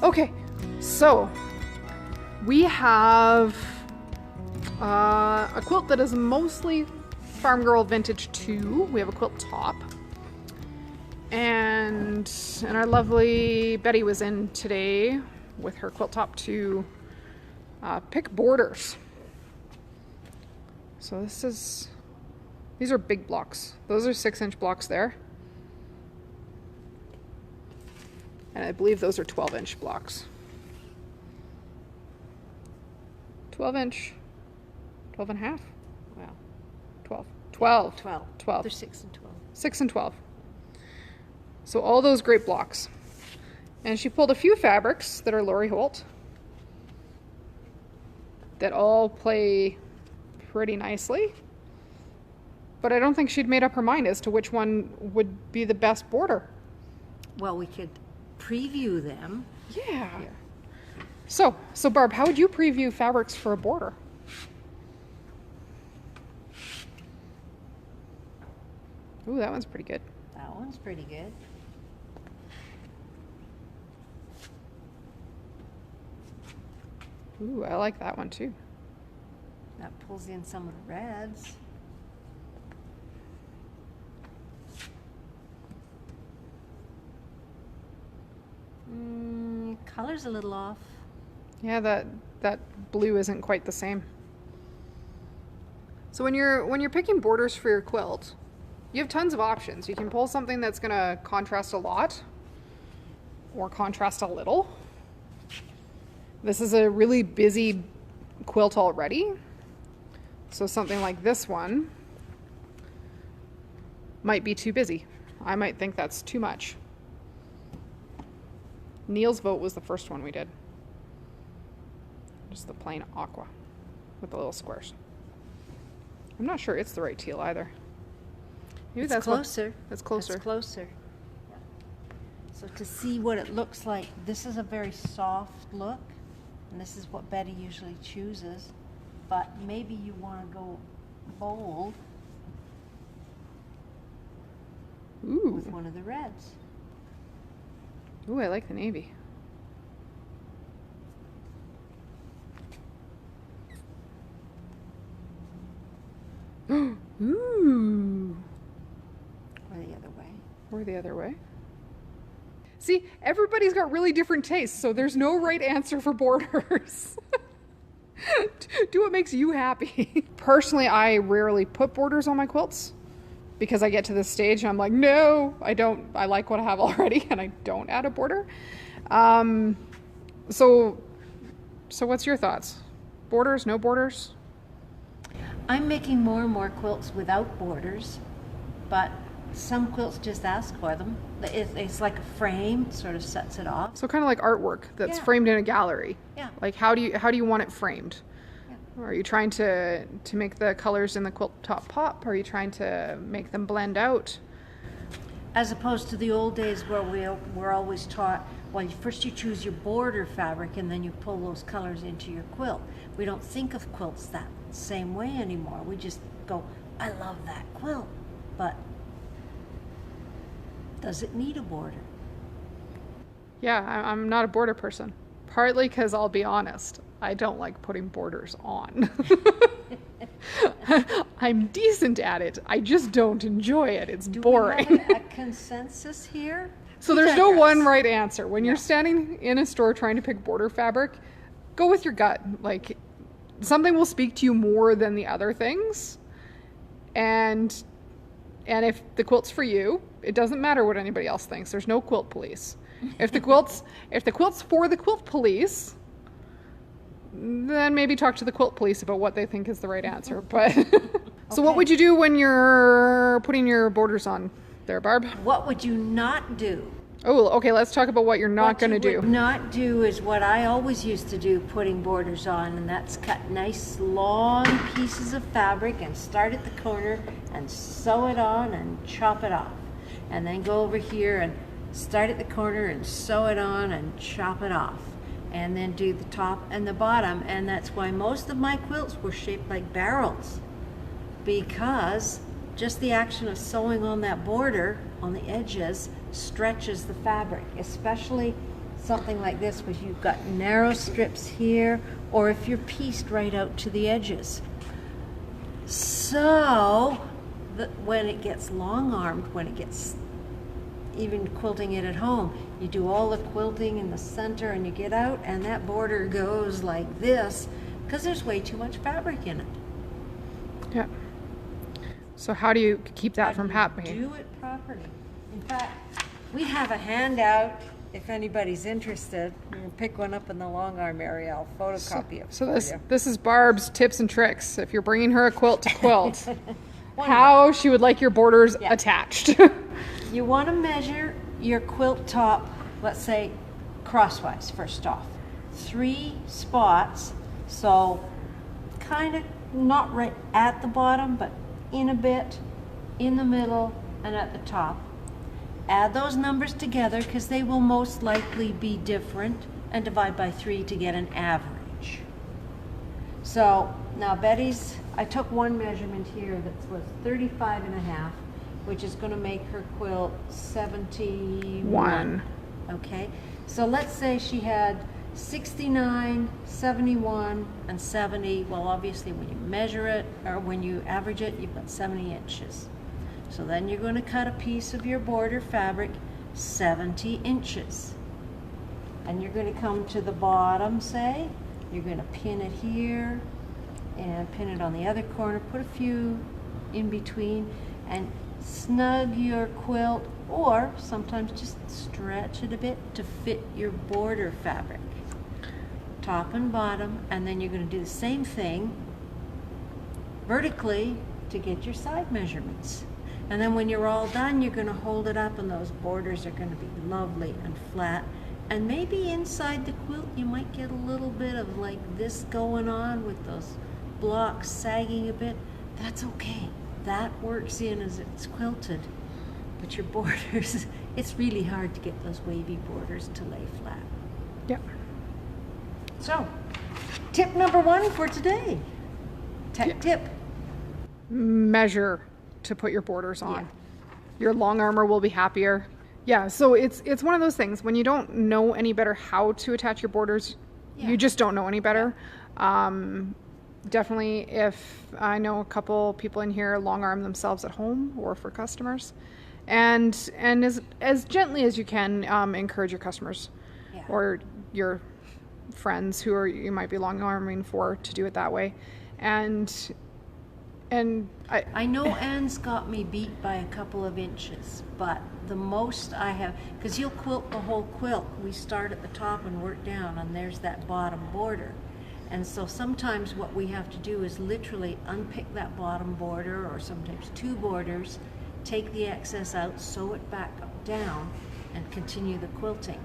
Okay, so we have a quilt that is mostly Farm Girl Vintage 2. We have a quilt top. And our lovely Betty was in today with her quilt top to pick borders. So these are big blocks. Those are 6-inch blocks there. And I believe those are 12-inch blocks. 12-inch, 12 and a half? Wow, 12. 12. 12. 12. They're 6 and 12. 6 and 12. So all those great blocks. And she pulled a few fabrics that are Lori Holt that all play pretty nicely. But I don't think she'd made up her mind as to which one would be the best border. Well, we could preview them. Yeah. Here. So Barb, how would you preview fabrics for a border? Ooh, that one's pretty good. That one's pretty good. Ooh, I like that one too. That pulls in some of the reds. Color's a little off. Yeah, that blue isn't quite the same. So when you're picking borders for your quilt, you have tons of options. You can pull something that's gonna contrast a lot or contrast a little. This is a really busy quilt already. So something like this one might be too busy. I might think that's too much. Neil's vote was the first one we did. Just the plain aqua with the little squares. I'm not sure it's the right teal either. Maybe It's that's closer. That's closer. That's closer. So to see what it looks like, this is a very soft look, and this is what Betty usually chooses. But maybe you want to go bold with one of the reds. Ooh, I like the navy. Ooh. Or the other way. Or the other way. See, everybody's got really different tastes, so there's no right answer for borders. Do what makes you happy. Personally, I rarely put borders on my quilts because I get to this stage and I'm like, no, I don't. I like what I have already and I don't add a border. So what's your thoughts? Borders, no borders? I'm making more and more quilts without borders, but some quilts just ask for them. It's like a frame, sort of sets it off. So kind of like artwork that's framed in a gallery. Yeah. Like how do you want it framed? Yeah. Are you trying to make the colors in the quilt top pop? Are you trying to make them blend out? As opposed to the old days where we're always taught, well, first you choose your border fabric and then you pull those colors into your quilt. We don't think of quilts that same way anymore. We just go, I love that quilt, but does it need a border? Yeah, I'm not a border person. Partly because I'll be honest, I don't like putting borders on. I'm decent at it. I just don't enjoy it. It's boring. Do we have a consensus here? So there's no one right answer. When you're standing in a store trying to pick border fabric, go with your gut. Like, something will speak to you more than the other things. And if the quilt's for you, it doesn't matter what anybody else thinks. There's no quilt police. If the quilt's for the quilt police, then maybe talk to the quilt police about what they think is the right answer. But so what would you do when you're putting your borders on there, Barb? What would you not do? Oh, okay, let's talk about what you're not going to do. What you would not do is what I always used to do putting borders on, and that's cut nice long pieces of fabric and start at the corner and sew it on and chop it off. And then go over here and start at the corner and sew it on and chop it off. And then do the top and the bottom, and that's why most of my quilts were shaped like barrels, because just the action of sewing on that border on the edges stretches the fabric, especially something like this, where you've got narrow strips here, or if you're pieced right out to the edges. So when it gets long-armed, when it gets even quilting it at home, you do all the quilting in the center and you get out and that border goes like this because there's way too much fabric in it. Yeah. So how do you keep that from happening? Do it properly. In fact, we have a handout. If anybody's interested, you can pick one up in the Longarm area. I'll photocopy it. So for you. this is Barb's tips and tricks. If you're bringing her a quilt to quilt, how she would like your borders attached. You want to measure your quilt top, let's say crosswise first off. 3 spots, so kind of not right at the bottom, but in a bit, in the middle, and at the top. Add those numbers together because they will most likely be different, and divide by 3 to get an average. So now Betty's, I took one measurement here that was 35.5, which is going to make her quilt 71. Okay, so let's say she had 69, 71, and 70. Well, obviously when you measure it, or when you average it, you've got 70 inches. So then you're going to cut a piece of your border fabric 70 inches. And you're going to come to the bottom, say. You're going to pin it here and pin it on the other corner. Put a few in between and snug your quilt, or sometimes just stretch it a bit to fit your border fabric. Top and bottom, and then you're going to do the same thing vertically to get your side measurements. And then when you're all done, you're going to hold it up and those borders are going to be lovely and flat. And maybe inside the quilt you might get a little bit of like this going on with those blocks sagging a bit. That's okay. That works in as it's quilted. But your borders, it's really hard to get those wavy borders to lay flat. Yep. So, tip number 1 for today. Tip. Measure to put your borders on. Your long armor will be happier. Yeah, so it's one of those things when you don't know any better how to attach your borders, you just don't know any better. Definitely, if I know a couple people in here long arm themselves at home or for customers, and as gently as you can encourage your customers or your friends who you might be long arming for to do it that way. And I know Anne's got me beat by a couple of inches, but the most I have, because you'll quilt the whole quilt. We start at the top and work down, and there's that bottom border. And so sometimes what we have to do is literally unpick that bottom border, or sometimes 2 borders, take the excess out, sew it back up down, and continue the quilting.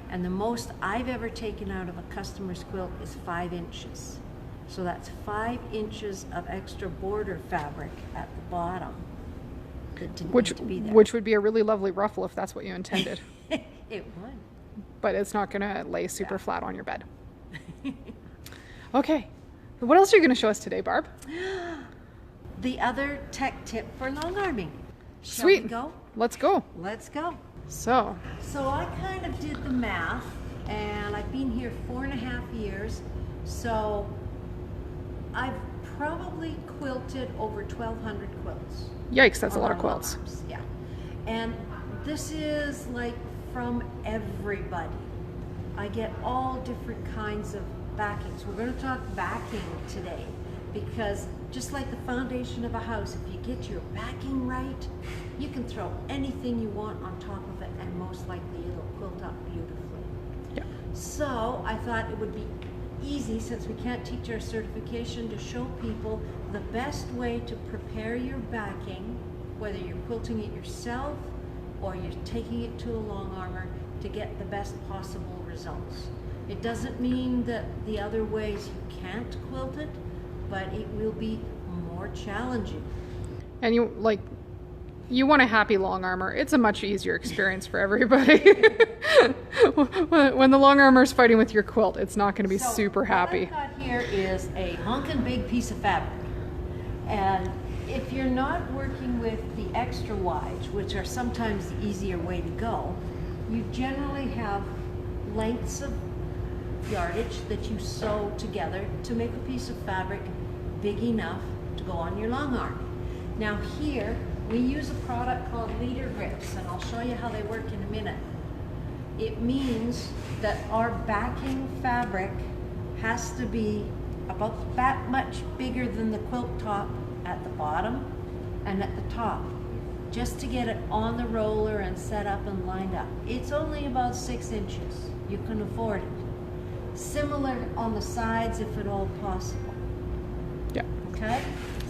And the most I've ever taken out of a customer's quilt is 5 inches. So that's 5 inches of extra border fabric at the bottom that didn't need to be there. Which would be a really lovely ruffle if that's what you intended. It would. But it's not going to lay super flat on your bed. Okay. What else are you going to show us today, Barb? The other tech tip for long arming. Sweet. Shall we go? Let's go. Let's go. So I kind of did the math, and I've been here 4.5 years, so I've probably quilted over 1,200 quilts. Yikes, that's a lot of quilts. Longarms, yeah. And this is like from everybody. I get all different kinds of backings. We're going to talk backing today, because just like the foundation of a house, if you get your backing right, you can throw anything you want on top of it, and most likely it'll quilt up beautifully. Yeah. So I thought it would be easy, since we can't teach our certification, to show people the best way to prepare your backing, whether you're quilting it yourself or you're taking it to a long armor, to get the best possible results. It doesn't mean that the other ways you can't quilt it, but it will be more challenging. And you want a happy long armor. It's a much easier experience for everybody. When the long armor is fighting with your quilt, it's not going to be super happy. What I've got here is a honkin' big piece of fabric. And if you're not working with the extra wides, which are sometimes the easier way to go, you generally have lengths of yardage that you sew together to make a piece of fabric big enough to go on your long arm. Now here, we use a product called leader grips, and I'll show you how they work in a minute. It means that our backing fabric has to be about that much bigger than the quilt top at the bottom and at the top, just to get it on the roller and set up and lined up. It's only about 6 inches. You can afford it. Similar on the sides if at all possible. Yeah. Okay?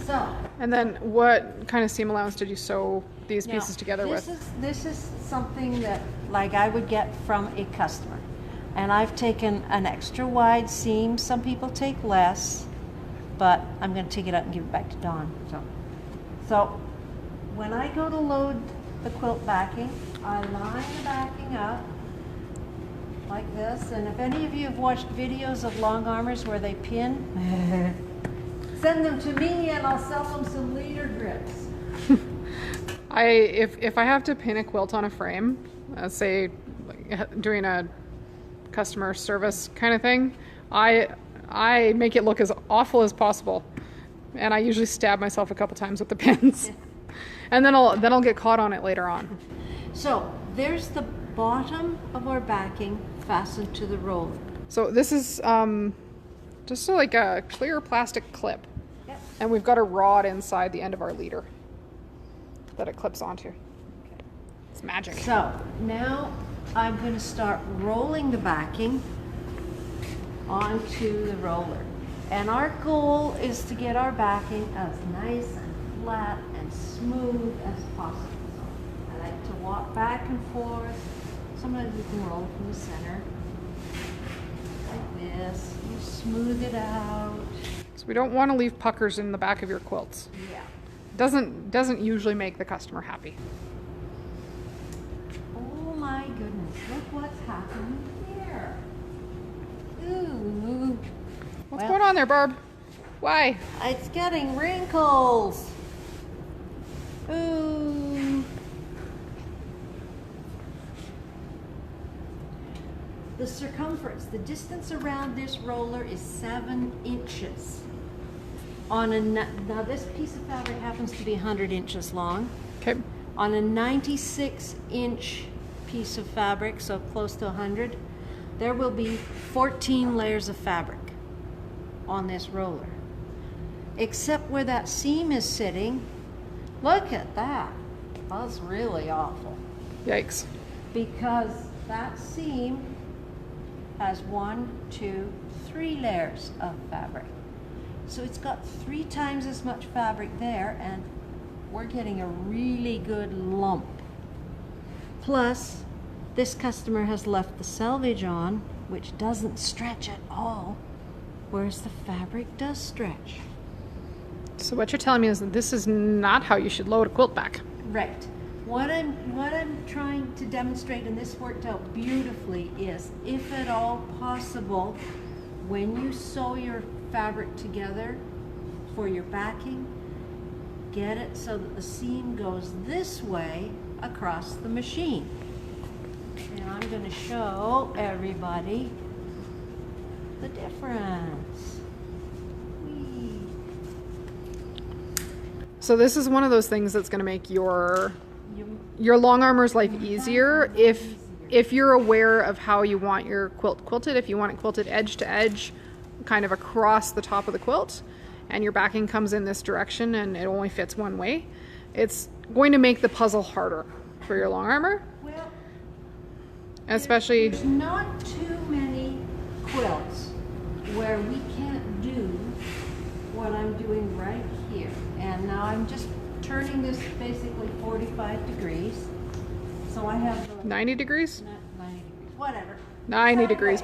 So. And then what kind of seam allowance did you sew these pieces together with? This is something that like I would get from a customer. And I've taken an extra wide seam. Some people take less, but I'm going to take it out and give it back to Dawn. So when I go to load the quilt backing, I line the backing up like this. And if any of you have watched videos of long armors where they pin, send them to me and I'll sell them some leader grips. If I have to pin a quilt on a frame, say doing a customer service kind of thing, I make it look as awful as possible, and I usually stab myself a couple times with the pins, and then I'll get caught on it later on. So there's the bottom of our backing fastened to the roller. So this is just like a clear plastic clip, Yep. and we've got a rod inside the end of our leader that it clips onto. It's magic. So now I'm going to start rolling the backing onto the roller. And our goal is to get our backing as nice and flat and smooth as possible. I like to walk back and forth. Sometimes you can roll from the center. Like this. You smooth it out. So we don't want to leave puckers in the back of your quilts. Yeah. Doesn't usually make the customer happy. Oh my goodness, look what's happening here. Ooh. What's going on there, Barb? Why? It's getting wrinkles. Ooh. The circumference, the distance around this roller is 7 inches. Now this piece of fabric happens to be 100 inches long. Okay. On a 96-inch piece of fabric, so close to 100, there will be 14 layers of fabric on this roller. Except where that seam is sitting, look at that. That's really awful. Yikes. Because that seam has 1, 2, 3 layers of fabric. So it's got 3 times as much fabric there, and we're getting a really good lump. Plus, this customer has left the selvage on, which doesn't stretch at all, whereas the fabric does stretch. So what you're telling me is that this is not how you should load a quilt back. Right. What I'm trying to demonstrate, and this worked out beautifully, is if at all possible, when you sew your fabric together for your backing, get it so that the seam goes this way across the machine. And I'm going to show everybody the difference. Whee. So this is one of those things that's going to make your long armor's life easier if you're aware of how you want your quilt quilted. If you want it quilted edge to edge, kind of across the top of the quilt, and your backing comes in this direction and it only fits one way, it's going to make the puzzle harder for your long armor. Well, especially there's not too many quilts where we can't do what I'm doing right here. And now I'm just turning this basically 45 degrees. So I have 90 degrees? 90 degrees, whatever. 90 degrees.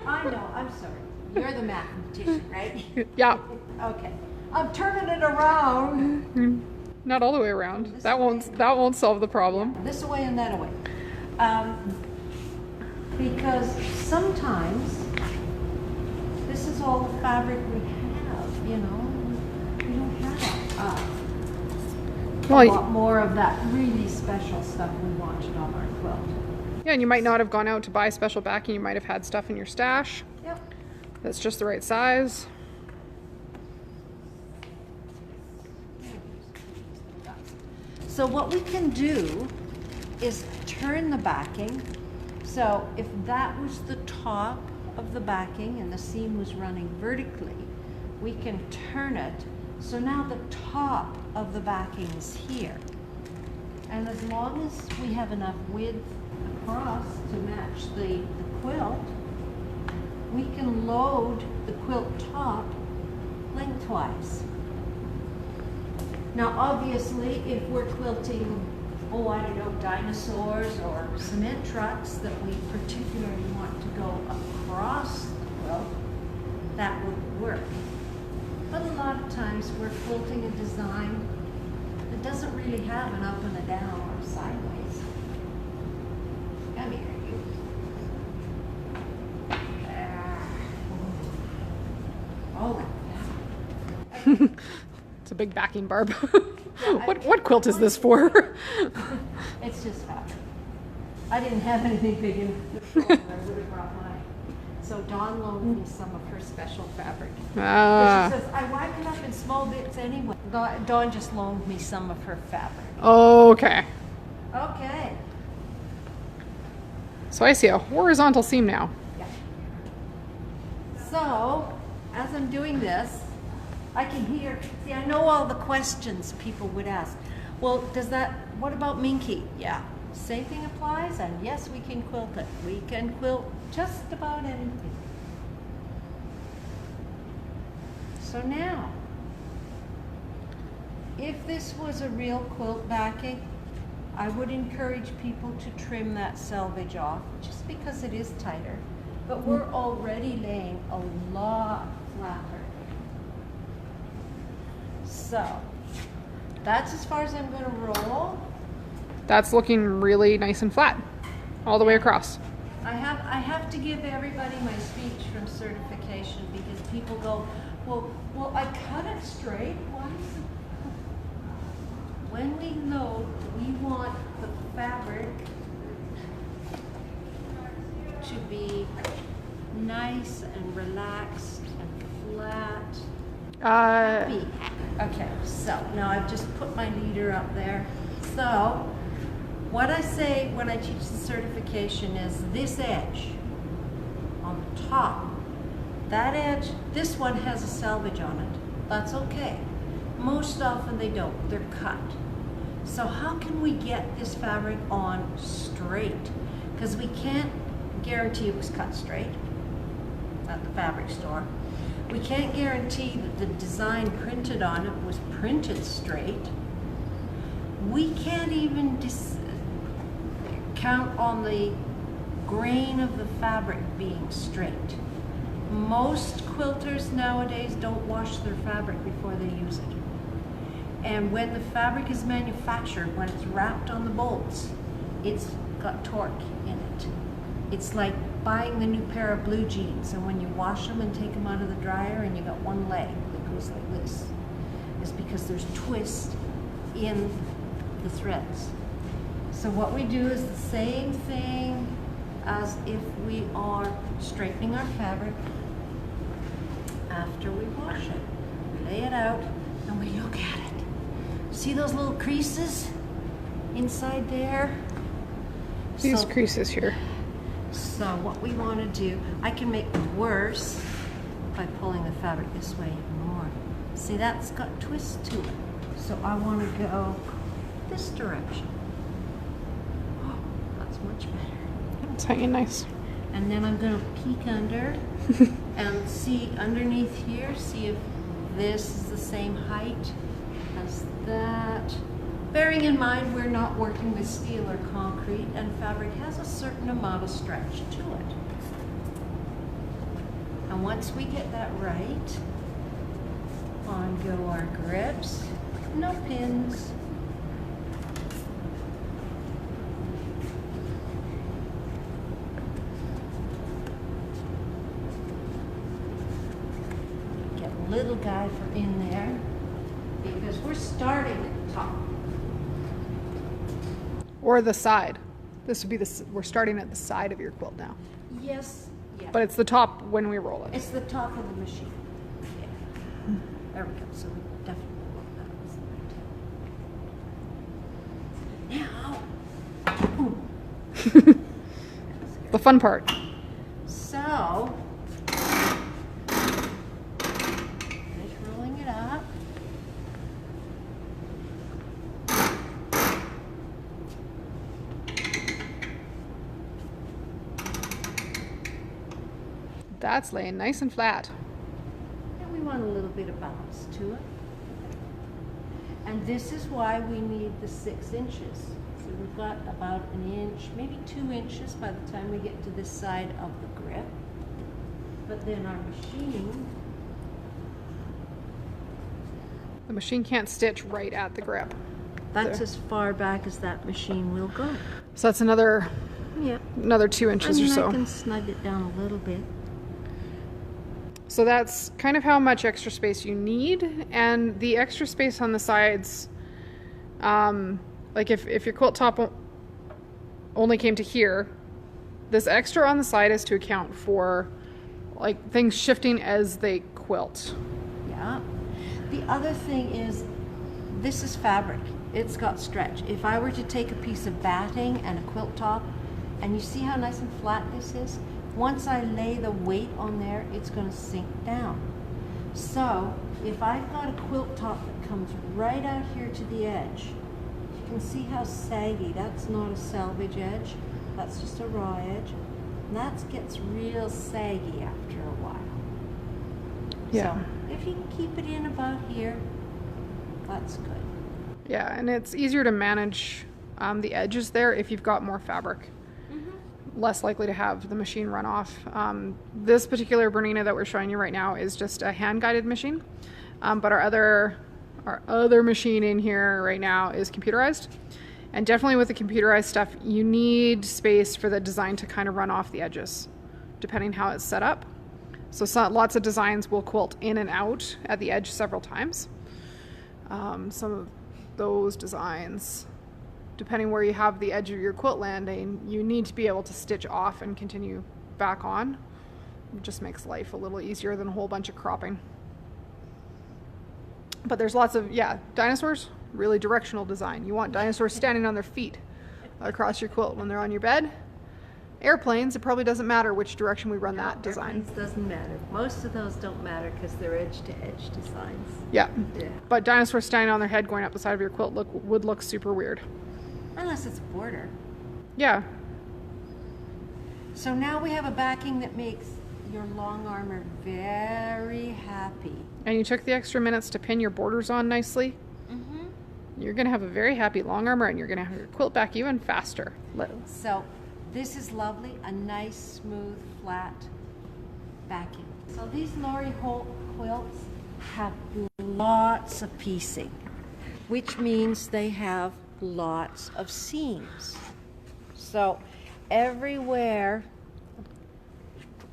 I know, I'm sorry. You're the mathematician, right? Yeah. Okay. I'm turning it around. Not all the way around. That won't solve the problem. This away and that away. Because sometimes this is all the fabric we have, you know. We don't have a lot more of that really special stuff we want on our quilt. Yeah, and you might not have gone out to buy special backing. You might have had stuff in your stash Yep. that's just the right size. So what we can do is turn the backing. So if that was the top of the backing and the seam was running vertically, we can turn it. So now the top of the backing is here. And as long as we have enough width across to match the quilt, we can load the quilt top lengthwise. Now obviously if we're quilting, oh I don't know, dinosaurs or cement trucks that we particularly want to go across the quilt, that would work. But a lot of times we're quilting a design that doesn't really have an up and a down or a sideways. Come here, you. Oh, It's a big backing, Barb. What quilt is this for? it's just fabric. I didn't have anything big in the floor, I would have brought mine. So Dawn loaned me some of her special fabric. Ah. She says, I wipe it up in small bits anyway. Dawn just loaned me some of her fabric. Okay. Okay. So I see a horizontal seam now. Yeah. So, as I'm doing this, I can hear, see, I know all the questions people would ask. Well, what about Minky? Yeah, same thing applies, and yes, we can quilt it. We can quilt just about anything. So now, if this was a real quilt backing, I would encourage people to trim that selvage off, just because it is tighter. But we're already laying a lot flatter. So, that's as far as I'm going to roll. That's looking really nice and flat all the way across. I have to give everybody my speech from certification because people go, well, I cut it straight. Why is it? When we load, we want the fabric to be nice and relaxed and flat. Happy. Okay, so now I've just put my leader up there. So what I say when I teach the certification is this edge on the top, that edge, this one has a selvage on it. That's okay. Most often they don't, they're cut. So how can we get this fabric on straight? Because we can't guarantee it was cut straight at the fabric store. We can't guarantee that the design printed on it was printed straight. We can't even count on the grain of the fabric being straight. Most quilters nowadays don't wash their fabric before they use it. And when the fabric is manufactured, when it's wrapped on the bolts, it's got torque in it. It's like buying the new pair of blue jeans, and when you wash them and take them out of the dryer and you got one leg that goes like this, it's because there's twist in the threads. So what we do is the same thing as if we are straightening our fabric after we wash it. We lay it out and we look at it. See those little creases inside there? These creases here. So what we want to do, I can make them worse by pulling the fabric this way even more. See, that's got twist to it. So I want to go this direction. Oh, that's much better. It's hanging nice. And then I'm going to peek under and see underneath here, see if this is the same height as that. Bearing in mind we're not working with steel or concrete, and fabric has a certain amount of stretch to it. And once we get that right, on go our grips, no pins. Get a little guy for in there, because we're starting at the top. Or the side. This would be we're starting at the side of your quilt now. Yes. Yeah. But it's the top when we roll it. It's the top of the machine. Yeah. There we go. So we definitely want that. Now. The fun part. So, finish rolling it up. That's laying nice and flat. And we want a little bit of bounce to it. And this is why we need the 6 inches. So we've got about an inch, maybe 2 inches by the time we get to this side of the grip. But then our machine, The machine can't stitch right at the grip. that's There. as far back as that machine will go. So that's another Yeah. 2 inches or so. I can snug it down a little bit. So that's kind of how much extra space you need, and the extra space on the sides, like if your quilt top only came to here, this extra on the side is to account for like things shifting as they quilt. Yeah. The other thing is, this is fabric. It's got stretch. If I were to take a piece of batting and a quilt top, and you see how nice and flat this is? Once I lay the weight on there, it's going to sink down. So if I've got a quilt top that comes right out here to the edge, you can see how saggy. That's not a selvage edge. That's just a raw edge. And that gets real saggy after a while. Yeah. So if you can keep it in about here, that's good. Yeah, and it's easier to manage the edges there if you've got more fabric. Less likely to have the machine run off. This particular Bernina that we're showing you right now is just a hand-guided machine, but our other machine in here right now is computerized. And definitely with the computerized stuff, you need space for the design to kind of run off the edges, depending how it's set up. So lots of designs will quilt in and out at the edge several times. Some of those designs, depending where you have the edge of your quilt landing, you need to be able to stitch off and continue back on. It just makes life a little easier than a whole bunch of cropping. But there's lots of, dinosaurs, really directional design. You want dinosaurs standing on their feet across your quilt when they're on your bed. Airplanes, it probably doesn't matter which direction we run that design. Airplanes doesn't matter. Most of those don't matter because they're edge-to-edge designs. Yeah. Yeah. But dinosaurs standing on their head going up the side of your quilt would look super weird. Unless it's a border. Yeah. So now we have a backing that makes your long armor very happy. And you took the extra minutes to pin your borders on nicely. You're going to have a very happy long armor, and you're going to have your quilt back even faster. So this is lovely, a nice, smooth, flat backing. So these Lori Holt quilts have lots of piecing, which means they have lots of seams. So everywhere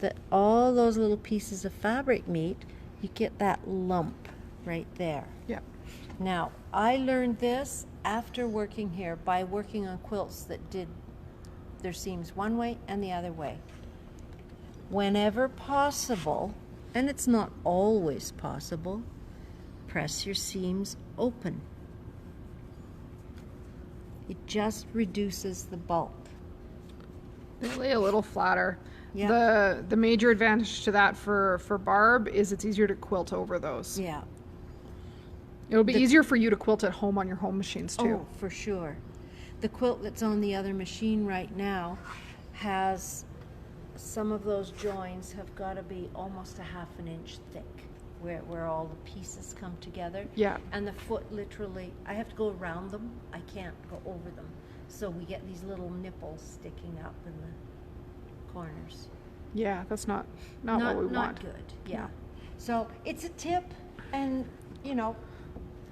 that all those little pieces of fabric meet, you get that lump right there. Yeah. Now, I learned this after working here by working on quilts that did their seams one way and the other way. Whenever possible, and it's not always possible, press your seams open. It just reduces the bulk. They lay a little flatter. Yeah. The major advantage to that for Barb is it's easier to quilt over those. Yeah. It'll be easier for you to quilt at home on your home machines too. Oh, for sure. The quilt that's on the other machine right now has some of those joins have got to be almost a ½ an inch thick where all the pieces come together. Yeah. And the foot literally, I have to go around them. I can't go over them. So we get these little nipples sticking up in the corners. Yeah, that's not what we want. Not good, yeah. No. So it's a tip, and you know,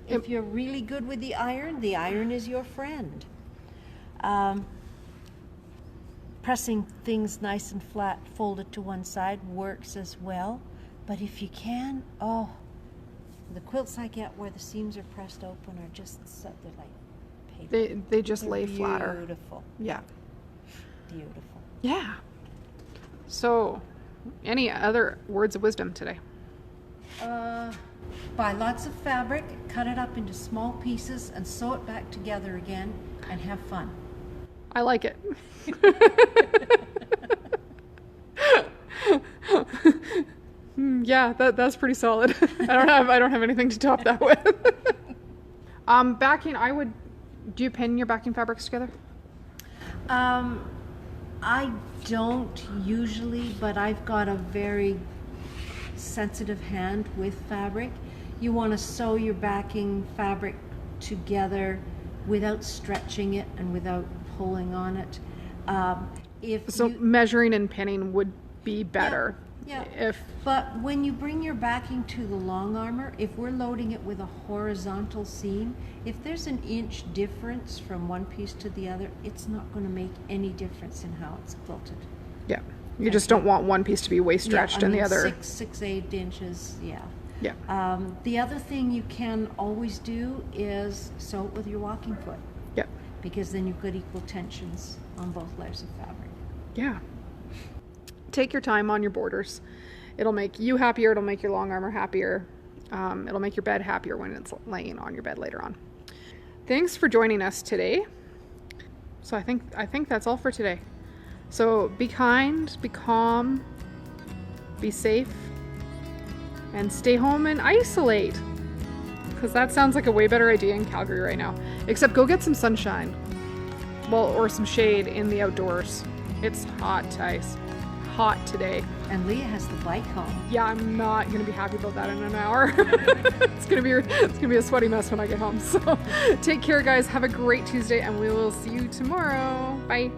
if you're really good with the iron is your friend. Pressing things nice and flat, folded to one side, works as well. But if you can, the quilts I get where the seams are pressed open are just so, they're like paper. They just They're lay flatter. Beautiful. Yeah. beautiful. Yeah. So, any other words of wisdom today? Buy lots of fabric, cut it up into small pieces, and sew it back together again, and have fun. I like it. Yeah, that's pretty solid. I don't have anything to top that with. Backing, do you pin your backing fabrics together? I don't usually, but I've got a very sensitive hand with fabric. You want to sew your backing fabric together without stretching it and without pulling on it. Measuring and pinning would be better. Yeah. But when you bring your backing to the long armor, if we're loading it with a horizontal seam, if there's an inch difference from one piece to the other, it's not going to make any difference in how it's quilted. Yeah. You just don't want one piece to be way stretched and the other 6, 8 inches. Yeah. Yeah. The other thing you can always do is sew it with your walking foot. Yeah. Because then you've got equal tensions on both layers of fabric. Yeah. Take your time on your borders. It'll make you happier. It'll make your long armor happier. It'll make your bed happier when it's laying on your bed later on. Thanks for joining us today. So I think that's all for today. So be kind, be calm, be safe, and stay home and isolate. Because that sounds like a way better idea in Calgary right now. Except go get some sunshine. Well, or some shade in the outdoors. It's hot, Tice. Hot today. And Leah has the bike home. Yeah, I'm not going to be happy about that in an hour. It's going to be a sweaty mess when I get home. So take care, guys. Have a great Tuesday, and we will see you tomorrow. Bye.